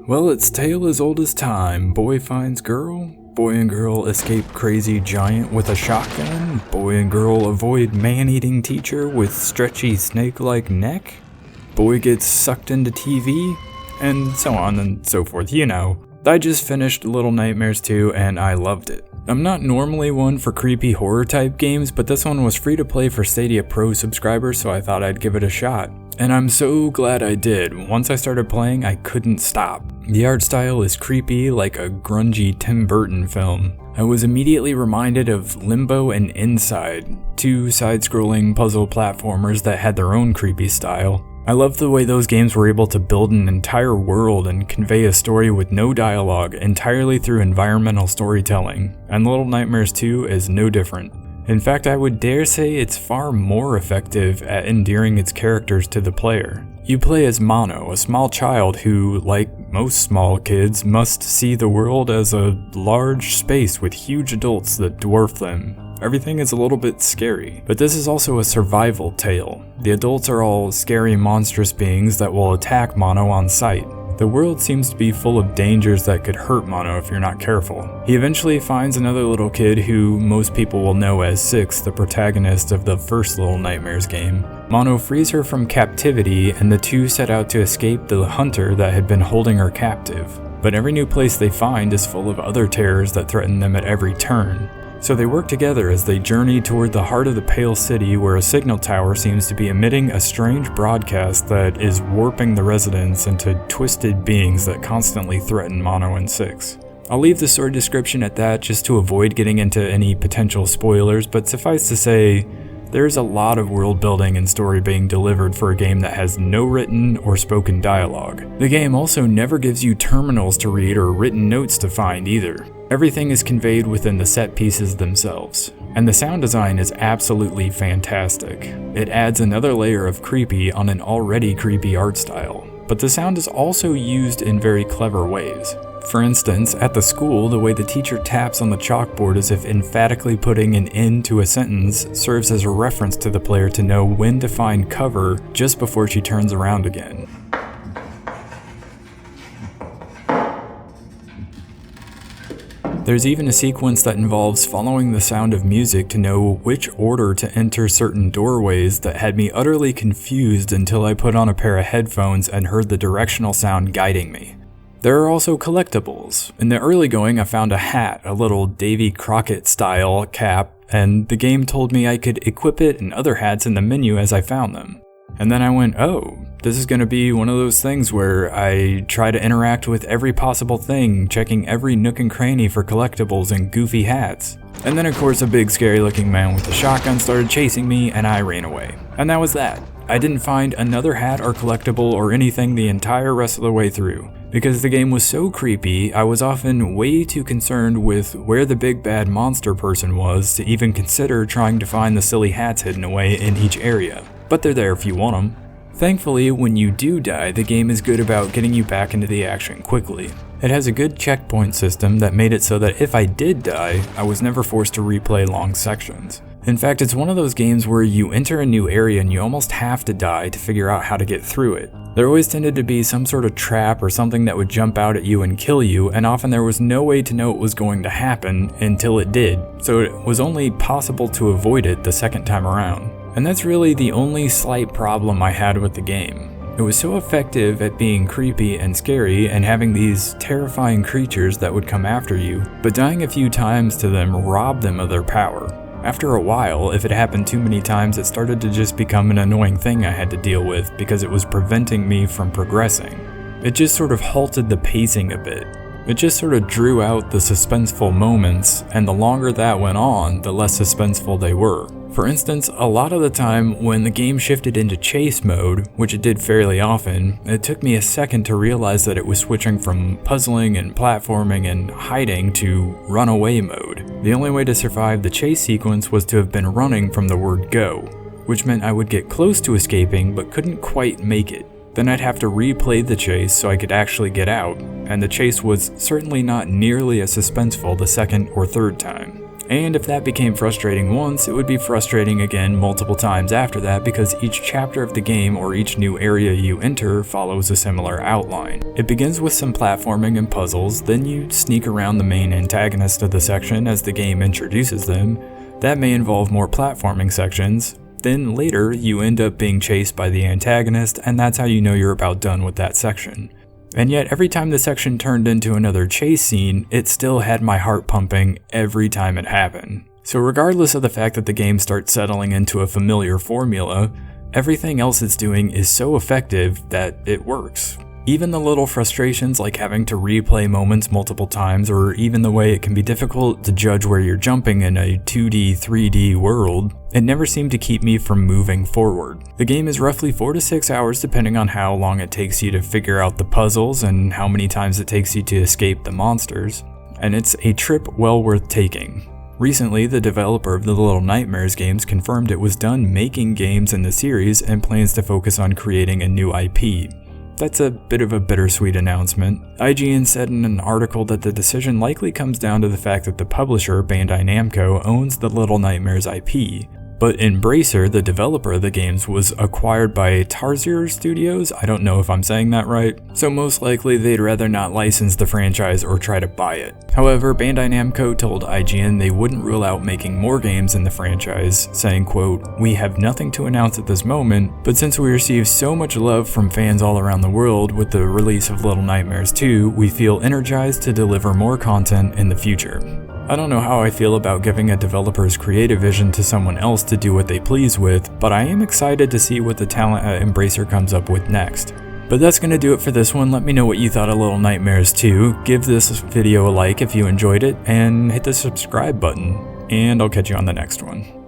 Well, it's tale as old as time. Boy finds girl. Boy and girl escape crazy giant with a shotgun. Boy and girl avoid man-eating teacher with stretchy snake-like neck. Boy gets sucked into TV. And so on and so forth, you know. I just finished Little Nightmares 2 and I loved it. I'm not normally one for creepy horror type games, but this one was free to play for Stadia Pro subscribers, so I thought I'd give it a shot. And I'm so glad I did. Once I started playing, I couldn't stop. The art style is creepy, like a grungy Tim Burton film. I was immediately reminded of Limbo and Inside, two side-scrolling puzzle platformers that had their own creepy style. I loved the way those games were able to build an entire world and convey a story with no dialogue entirely through environmental storytelling, and Little Nightmares 2 is no different. In fact, I would dare say it's far more effective at endearing its characters to the player. You play as Mono, a small child who, like most small kids, must see the world as a large space with huge adults that dwarf them. Everything is a little bit scary, but this is also a survival tale. The adults are all scary monstrous beings that will attack Mono on sight. The world seems to be full of dangers that could hurt Mono if you're not careful. He eventually finds another little kid who most people will know as Six, the protagonist of the first Little Nightmares game. Mono frees her from captivity and the two set out to escape the hunter that had been holding her captive. But every new place they find is full of other terrors that threaten them at every turn. So they work together as they journey toward the heart of the Pale City, where a signal tower seems to be emitting a strange broadcast that is warping the residents into twisted beings that constantly threaten Mono and Six. I'll leave the story description at that just to avoid getting into any potential spoilers, but suffice to say, there's a lot of world building and story being delivered for a game that has no written or spoken dialogue. The game also never gives you terminals to read or written notes to find either. Everything is conveyed within the set pieces themselves, and the sound design is absolutely fantastic. It adds another layer of creepy on an already creepy art style, but the sound is also used in very clever ways. For instance, at the school, the way the teacher taps on the chalkboard as if emphatically putting an end to a sentence serves as a reference to the player to know when to find cover just before she turns around again. There's even a sequence that involves following the sound of music to know which order to enter certain doorways that had me utterly confused until I put on a pair of headphones and heard the directional sound guiding me. There are also collectibles. In the early going, I found a hat, a little Davy Crockett style cap, and the game told me I could equip it and other hats in the menu as I found them. And then I went, oh, this is going to be one of those things where I try to interact with every possible thing, checking every nook and cranny for collectibles and goofy hats. And then of course a big scary looking man with a shotgun started chasing me and I ran away. And that was that. I didn't find another hat or collectible or anything the entire rest of the way through. Because the game was so creepy, I was often way too concerned with where the big bad monster person was to even consider trying to find the silly hats hidden away in each area. But they're there if you want them. Thankfully, when you do die, the game is good about getting you back into the action quickly. It has a good checkpoint system that made it so that if I did die, I was never forced to replay long sections. In fact, it's one of those games where you enter a new area and you almost have to die to figure out how to get through it. There always tended to be some sort of trap or something that would jump out at you and kill you, and often there was no way to know it was going to happen until it did, so it was only possible to avoid it the second time around. And that's really the only slight problem I had with the game. It was so effective at being creepy and scary and having these terrifying creatures that would come after you, but dying a few times to them robbed them of their power. After a while, if it happened too many times, it started to just become an annoying thing I had to deal with because it was preventing me from progressing. It just sort of halted the pacing a bit. It just sort of drew out the suspenseful moments, and the longer that went on, the less suspenseful they were. For instance, a lot of the time when the game shifted into chase mode, which it did fairly often, it took me a second to realize that it was switching from puzzling and platforming and hiding to runaway mode. The only way to survive the chase sequence was to have been running from the word go, which meant I would get close to escaping but couldn't quite make it. Then I'd have to replay the chase so I could actually get out, and the chase was certainly not nearly as suspenseful the second or third time. And if that became frustrating once, it would be frustrating again multiple times after that because each chapter of the game or each new area you enter follows a similar outline. It begins with some platforming and puzzles, then you sneak around the main antagonist of the section as the game introduces them. That may involve more platforming sections. Then later, you end up being chased by the antagonist, and that's how you know you're about done with that section. And yet, every time the section turned into another chase scene, it still had my heart pumping every time it happened. So regardless of the fact that the game starts settling into a familiar formula, everything else it's doing is so effective that it works. Even the little frustrations like having to replay moments multiple times, or even the way it can be difficult to judge where you're jumping in a 2D, 3D world, it never seemed to keep me from moving forward. The game is roughly 4 to 6 hours depending on how long it takes you to figure out the puzzles and how many times it takes you to escape the monsters, and it's a trip well worth taking. Recently, the developer of the Little Nightmares games confirmed it was done making games in the series and plans to focus on creating a new IP. That's a bit of a bittersweet announcement. IGN said in an article that the decision likely comes down to the fact that the publisher, Bandai Namco, owns the Little Nightmares IP. But Embracer, the developer of the games, was acquired by Tarsier Studios. I don't know if I'm saying that right. So most likely they'd rather not license the franchise or try to buy it. However, Bandai Namco told IGN they wouldn't rule out making more games in the franchise, saying, quote, "We have nothing to announce at this moment, but since we receive so much love from fans all around the world with the release of Little Nightmares 2, we feel energized to deliver more content in the future." I don't know how I feel about giving a developer's creative vision to someone else to do what they please with, but I am excited to see what the talent at Embracer comes up with next. But that's gonna do it for this one. Let me know what you thought of Little Nightmares 2. Give this video a like if you enjoyed it, and hit the subscribe button. And I'll catch you on the next one.